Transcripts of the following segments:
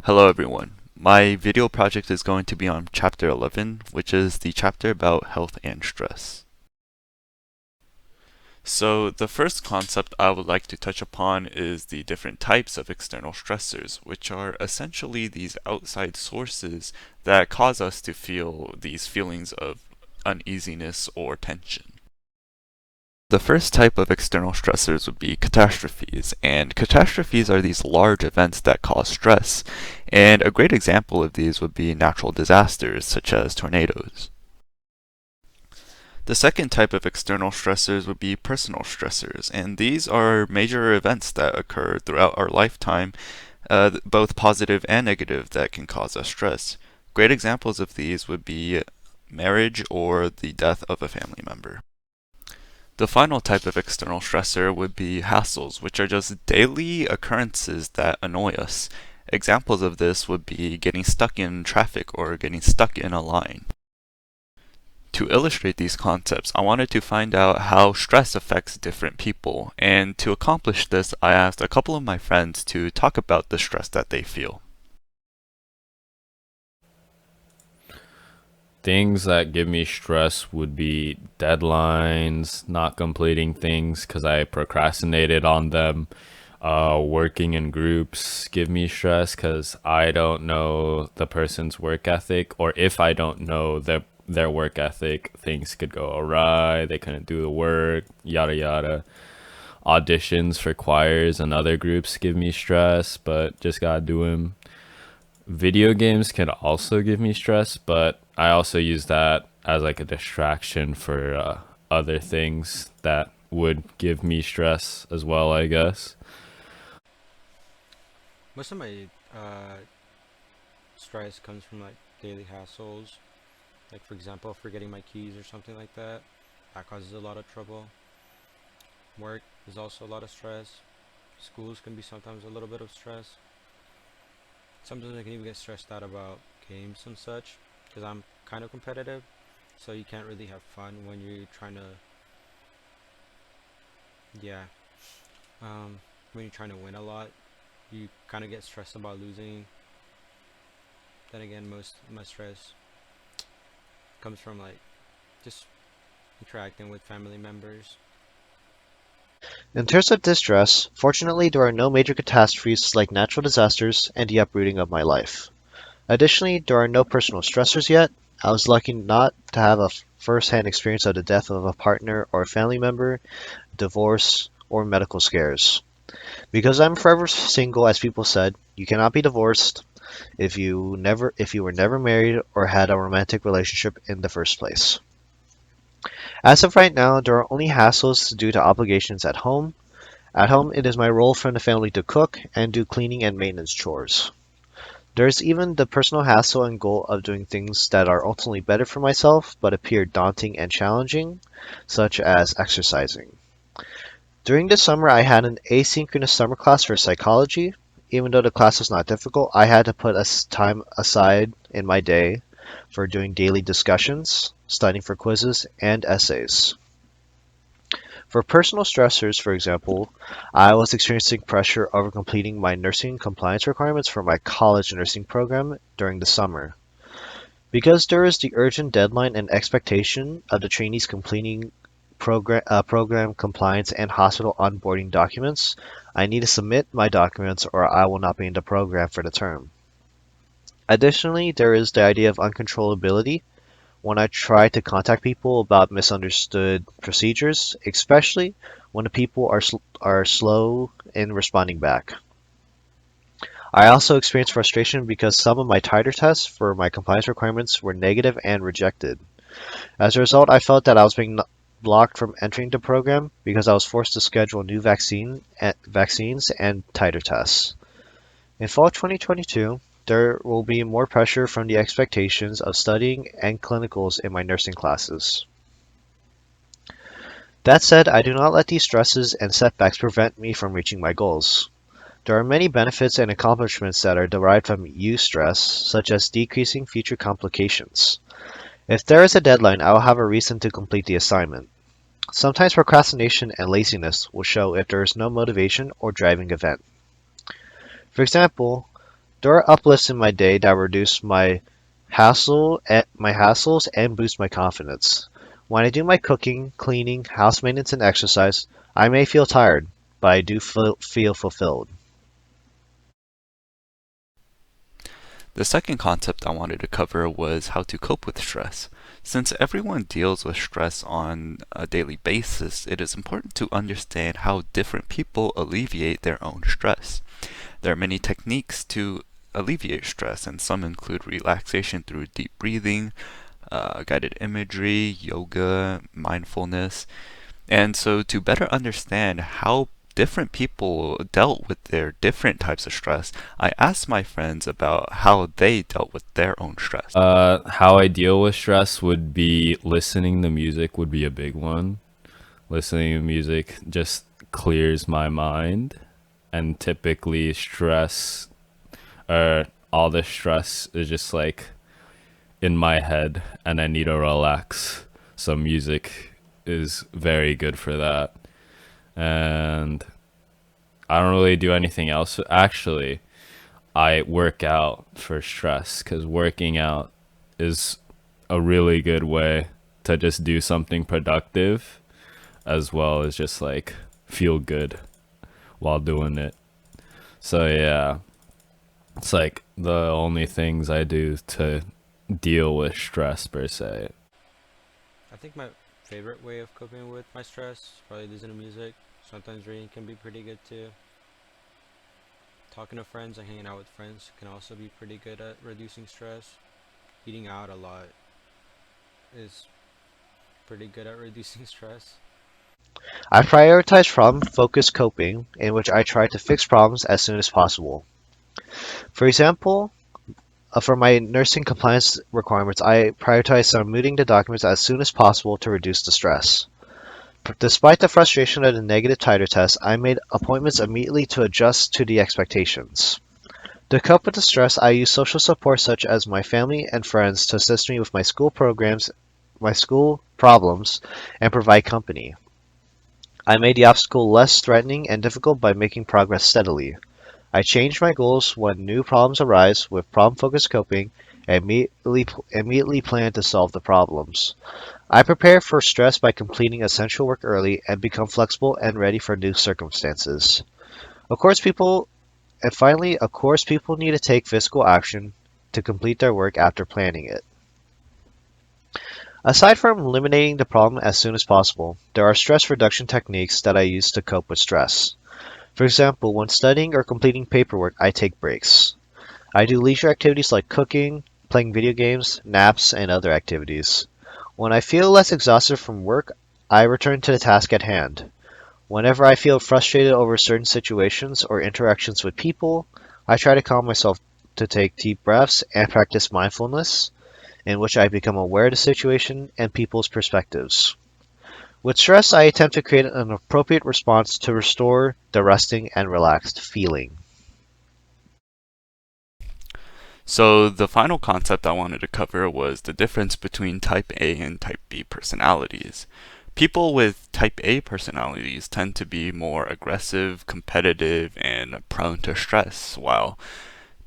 Hello everyone. My video project is going to be on chapter 11, which is the chapter about health and stress. So the first concept I would like to touch upon is the different types of external stressors, which are essentially these outside sources that cause us to feel these feelings of uneasiness or tension. The first type of external stressors would be catastrophes, and catastrophes are these large events that cause stress, and a great example of these would be natural disasters such as tornadoes. The second type of external stressors would be personal stressors, and these are major events that occur throughout our lifetime, both positive and negative, that can cause us stress. Great examples of these would be marriage or the death of a family member. The final type of external stressor would be hassles, which are just daily occurrences that annoy us. Examples of this would be getting stuck in traffic or getting stuck in a line. To illustrate these concepts, I wanted to find out how stress affects different people, and to accomplish this, I asked a couple of my friends to talk about the stress that they feel. Things that give me stress would be deadlines, not completing things because I procrastinated on them. Working in groups give me stress because I don't know the person's work ethic, or if I don't know their work ethic, things could go awry. They couldn't do the work, yada yada. Auditions for choirs and other groups give me stress, but just gotta do them. Video games can also give me stress, but I also use that as like a distraction for other things that would give me stress as well, I guess. Most of my stress comes from like daily hassles. Like for example, forgetting my keys or something like that. That causes a lot of trouble. Work is also a lot of stress. Schools can be sometimes a little bit of stress. Sometimes I can even get stressed out about games and such because I'm kind of competitive. So you can't really have fun when you're trying to, yeah, when you're trying to win a lot. You kind of get stressed about losing. Then again, most of my stress comes from like just interacting with family members. In terms of distress, fortunately there are no major catastrophes like natural disasters and the uprooting of my life. Additionally, there are no personal stressors yet. I was lucky not to have a first-hand experience of the death of a partner or family member, divorce, or medical scares. Because I'm forever single, as people said, you cannot be divorced if you were never married or had a romantic relationship in the first place. As of right now, there are only hassles due to obligations at home. At home, it is my role from the family to cook and do cleaning and maintenance chores. There is even the personal hassle and goal of doing things that are ultimately better for myself but appear daunting and challenging, such as exercising. During the summer, I had an asynchronous summer class for psychology. Even though the class was not difficult, I had to put time aside in my day for doing daily discussions, studying for quizzes, and essays. For personal stressors, for example, I was experiencing pressure over completing my nursing compliance requirements for my college nursing program during the summer. Because there is the urgent deadline and expectation of the trainees completing program compliance and hospital onboarding documents, I need to submit my documents or I will not be in the program for the term. Additionally, there is the idea of uncontrollability when I try to contact people about misunderstood procedures, especially when the people are slow in responding back. I also experienced frustration because some of my titer tests for my compliance requirements were negative and rejected. As a result, I felt that I was being blocked from entering the program because I was forced to schedule new vaccines and titer tests. In fall 2022, there will be more pressure from the expectations of studying and clinicals in my nursing classes. That said, I do not let these stresses and setbacks prevent me from reaching my goals. There are many benefits and accomplishments that are derived from eustress, such as decreasing future complications. If there is a deadline, I will have a reason to complete the assignment. Sometimes procrastination and laziness will show if there is no motivation or driving event. For example, There are uplifts in my day that reduce my hassles and boost my confidence. When I do my cooking, cleaning, house maintenance, and exercise, I may feel tired, but I do feel fulfilled. The second concept I wanted to cover was how to cope with stress. Since everyone deals with stress on a daily basis, it is important to understand how different people alleviate their own stress. There are many techniques to alleviate stress, and some include relaxation through deep breathing, guided imagery, yoga, mindfulness. And so, to better understand how different people dealt with their different types of stress, I asked my friends about how they dealt with their own stress. How I deal with stress would be listening to music would be a big one. Listening to music just clears my mind, and typically all the stress is just like in my head, and I need to relax. So music is very good for that. And I don't really do anything else. Actually, I work out for stress because working out is a really good way to just do something productive as well as just like feel good while doing it. So yeah, it's like the only things I do to deal with stress per se. I think my favorite way of coping with my stress is probably listening to music. Sometimes reading can be pretty good too. Talking to friends and hanging out with friends can also be pretty good at reducing stress. Eating out a lot is pretty good at reducing stress. I prioritize problem-focused coping, in which I try to fix problems as soon as possible. For example, for my nursing compliance requirements, I prioritize submitting the documents as soon as possible to reduce the stress. Despite the frustration of the negative titer test, I made appointments immediately to adjust to the expectations. To cope with the stress, I use social support such as my family and friends to assist me with my school programs, my school problems, and provide company. I made the obstacle less threatening and difficult by making progress steadily. I change my goals when new problems arise with problem-focused coping and immediately plan to solve the problems. I prepare for stress by completing essential work early and become flexible and ready for new circumstances. Of course, people need to take physical action to complete their work after planning it. Aside from eliminating the problem as soon as possible, there are stress reduction techniques that I use to cope with stress. For example, when studying or completing paperwork, I take breaks. I do leisure activities like cooking, playing video games, naps, and other activities. When I feel less exhausted from work, I return to the task at hand. Whenever I feel frustrated over certain situations or interactions with people, I try to calm myself to take deep breaths and practice mindfulness, in which I become aware of the situation and people's perspectives. With stress, I attempt to create an appropriate response to restore the resting and relaxed feeling. So, the final concept I wanted to cover was the difference between type A and type B personalities. People with type A personalities tend to be more aggressive, competitive, and prone to stress, while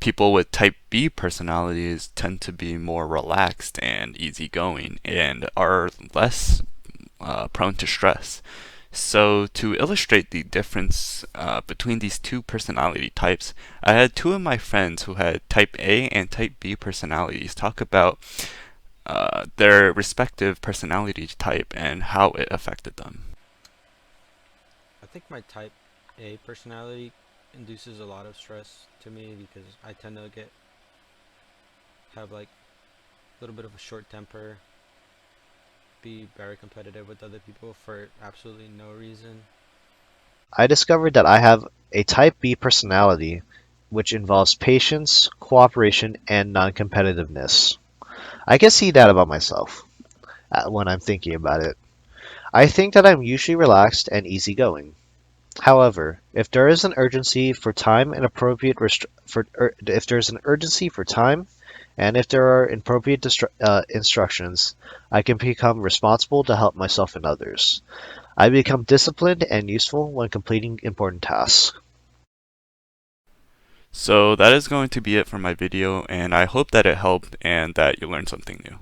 people with type B personalities tend to be more relaxed and easygoing and are less prone to stress. So, to illustrate the difference between these two personality types, I had two of my friends who had type A and type B personalities talk about their respective personality type and how it affected them. I think my type A personality induces a lot of stress to me because I tend to have like a little bit of a short temper, be very competitive with other people for absolutely no reason. I discovered that I have a type B personality, which involves patience, cooperation, and non-competitiveness. I can see that about myself when I'm thinking about it. I think that I'm usually relaxed and easygoing. However, if there is an urgency for time and appropriate if there's an urgency for time and if there are appropriate instructions, I can become responsible to help myself and others. I become disciplined and useful when completing important tasks. So that is going to be it for my video, and I hope that it helped and that you learned something new.